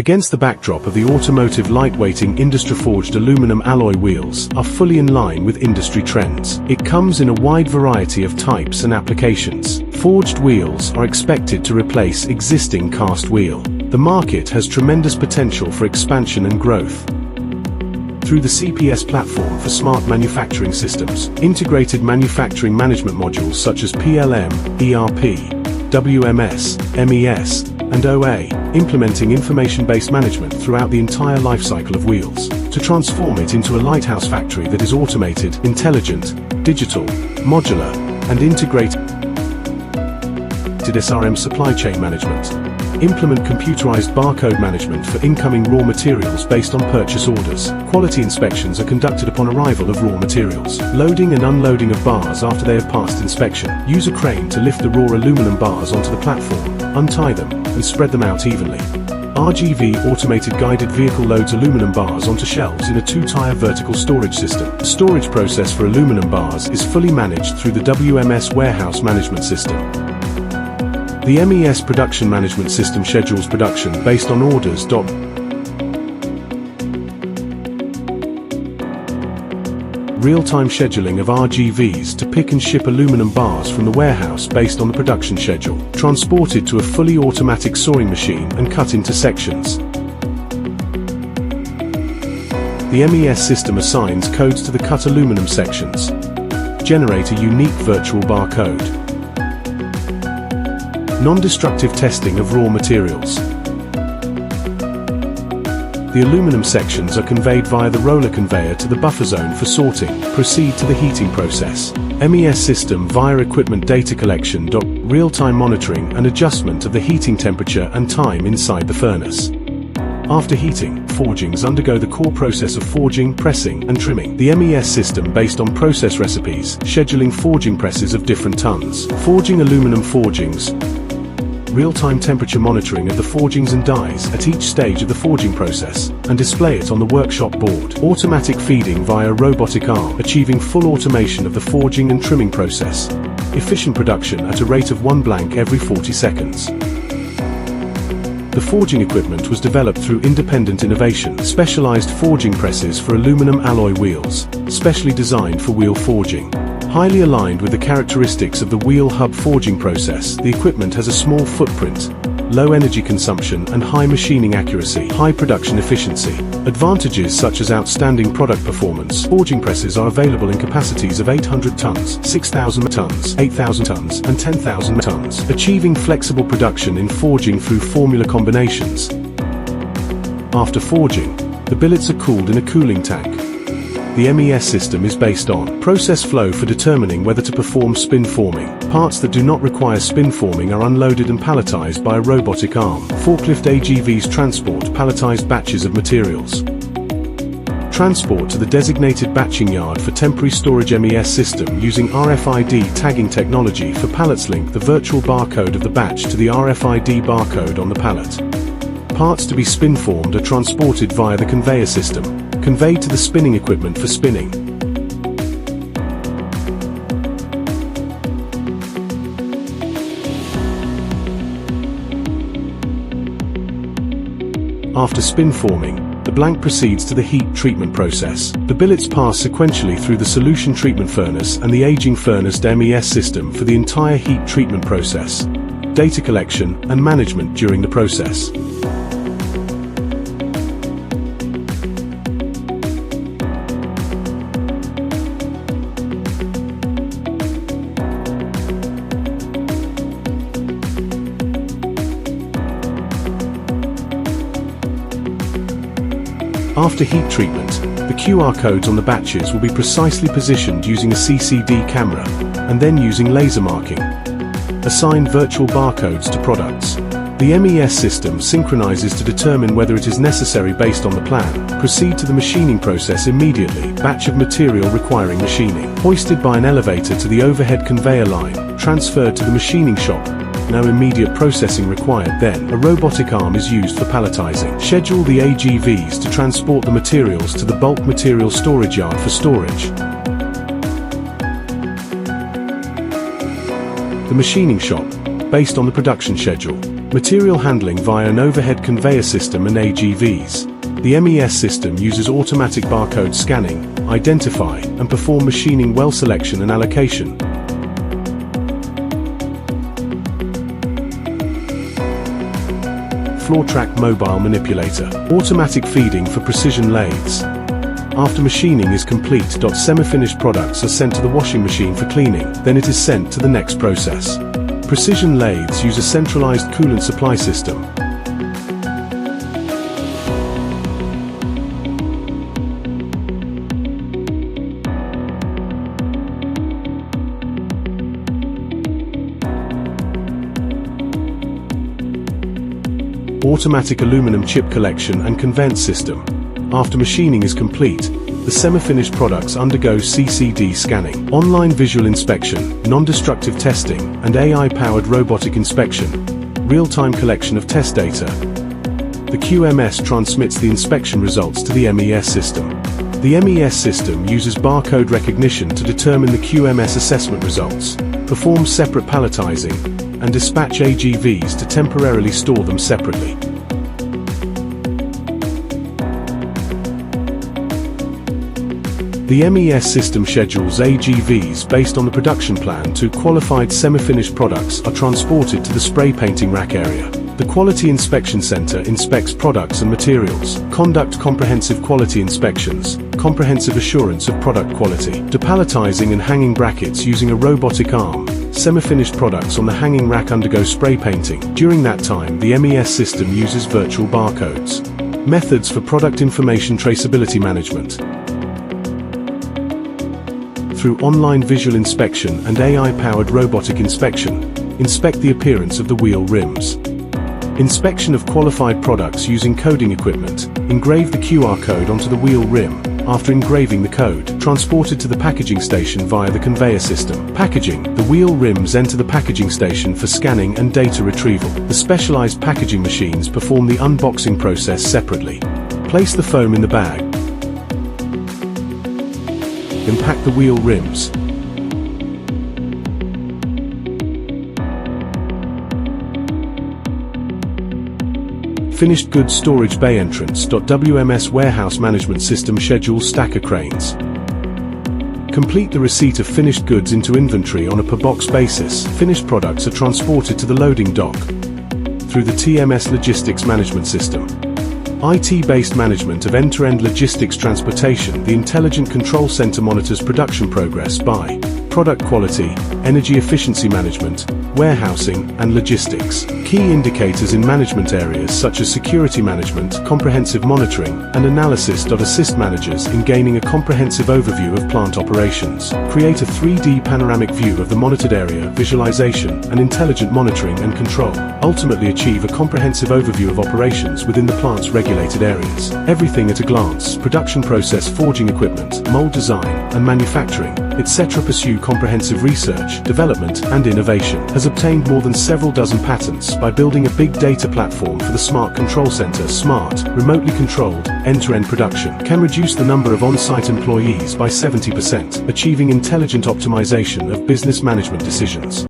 against the backdrop of the automotive lightweighting industry-forged aluminum alloy wheels are fully in line with industry trends. It comes in a wide variety of types and applications. Forged wheels are expected to replace existing cast wheel. The market has tremendous potential for expansion and growth. Through the CPS platform for smart manufacturing systems, integrated manufacturing management modules such as PLM, ERP, WMS, MES, and OA, implementing information-based management throughout the entire lifecycle of wheels, to transform it into a lighthouse factory that is automated, intelligent, digital, modular, and integrated SRM supply chain management. Implement computerized barcode management for incoming raw materials based on purchase orders. Quality inspections are conducted upon arrival of raw materials. Loading and unloading of bars after they have passed inspection. Use a crane to lift the raw aluminum bars onto the platform, untie them, and spread them out evenly. RGV automated guided vehicle loads aluminum bars onto shelves in a 2-tier vertical storage system. The storage process for aluminum bars is fully managed through the WMS warehouse management system. The MES production management system schedules production based on orders. Real-time scheduling of RGVs to pick and ship aluminum bars from the warehouse based on the production schedule, transported to a fully automatic sawing machine and cut into sections. The MES system assigns codes to the cut aluminum sections. Generate a unique virtual barcode. Non-destructive testing of raw materials. The aluminum sections are conveyed via the roller conveyor to the buffer zone for sorting. Proceed to the heating process. MES system via equipment data collection. Real-time monitoring and adjustment of the heating temperature and time inside the furnace. After heating, forgings undergo the core process of forging, pressing, and trimming. The MES system based on process recipes, scheduling forging presses of different tons. Forging aluminum forgings. Real-time temperature monitoring of the forgings and dies at each stage of the forging process, and display it on the workshop board. Automatic feeding via robotic arm, achieving full automation of the forging and trimming process. Efficient production at a rate of 1 blank every 40 seconds. The forging equipment was developed through independent innovation. Specialized forging presses for aluminum alloy wheels, specially designed for wheel forging. Highly aligned with the characteristics of the wheel hub forging process, the equipment has a small footprint, low energy consumption and high machining accuracy, high production efficiency. Advantages such as outstanding product performance. Forging presses are available in capacities of 800 tons, 6,000 tons, 8,000 tons, and 10,000 tons, achieving flexible production in forging through formula combinations. After forging, the billets are cooled in a cooling tank. The MES system is based on process flow for determining whether to perform spin forming. Parts that do not require spin forming are unloaded and palletized by a robotic arm. Forklift AGVs transport palletized batches of materials. Transport to the designated batching yard for temporary storage. MES system using RFID tagging technology for pallets link the virtual barcode of the batch to the RFID barcode on the pallet. Parts to be spin formed are transported via the conveyor system, conveyed to the spinning equipment for spinning. After spin forming, the blank proceeds to the heat treatment process. The billets pass sequentially through the solution treatment furnace and the aging furnace MES system for the entire heat treatment process, data collection and management during the process. After heat treatment, the QR codes on the batches will be precisely positioned using a CCD camera, and then using laser marking. Assign virtual barcodes to products. The MES system synchronizes to determine whether it is necessary based on the plan. Proceed to the machining process immediately. Batch of material requiring machining. Hoisted by an elevator to the overhead conveyor line, transferred to the machining shop. No immediate processing required. Then, a robotic arm is used for palletizing. Schedule the AGVs to transport the materials to the bulk material storage yard for storage. The machining shop, based on the production schedule. Material handling via an overhead conveyor system and AGVs. The MES system uses automatic barcode scanning, identify, and perform machining well selection and allocation. Floor track mobile manipulator. Automatic feeding for precision lathes. After machining is complete, semi-finished products are sent to the washing machine for cleaning, then it is sent to the next process. Precision lathes use a centralized coolant supply system. Automatic aluminum chip collection and conveyance system. After machining is complete, the semi-finished products undergo CCD scanning, online visual inspection, non-destructive testing, and AI-powered robotic inspection, real-time collection of test data. The QMS transmits the inspection results to the MES system. The MES system uses barcode recognition to determine the QMS assessment results, perform separate palletizing, and dispatch AGVs to temporarily store them separately. The MES system schedules AGVs based on the production plan to qualified semi-finished products are transported to the spray painting rack area. The Quality Inspection Center inspects products and materials, conduct comprehensive quality inspections, comprehensive assurance of product quality, depalletizing and hanging brackets using a robotic arm. Semi-finished products on the hanging rack undergo spray painting. During that time, the MES system uses virtual barcodes. Methods for product information traceability management. Through online visual inspection and AI-powered robotic inspection, inspect the appearance of the wheel rims. Inspection of qualified products using coding equipment. Engrave the QR code onto the wheel rim. After engraving the code, transported to the packaging station via the conveyor system. Packaging. The wheel rims enter the packaging station for scanning and data retrieval. The specialized packaging machines perform the unboxing process separately. Place the foam in the bag. Impact the wheel rims. Finished goods storage bay entrance. WMS warehouse management system schedules stacker cranes. Complete the receipt of finished goods into inventory on a per box basis. Finished products are transported to the loading dock through the TMS logistics management system. IT-based management of end-to-end logistics transportation. The Intelligent Control Center monitors production progress by product quality, energy efficiency management, warehousing, and logistics. Key indicators in management areas such as security management, comprehensive monitoring, and analysis assist managers in gaining a comprehensive overview of plant operations. Create a 3D panoramic view of the monitored area, visualization, and intelligent monitoring and control. Ultimately achieve a comprehensive overview of operations within the plant's regulated areas. Everything at a glance. Production process, forging equipment, mold design, and manufacturing, etc. Pursue comprehensive research, development, and innovation. Has obtained more than several dozen patents by building a big data platform for the Smart Control Center. Smart, remotely controlled, end-to-end production. Can reduce the number of on-site employees by 70%, achieving intelligent optimization of business management decisions.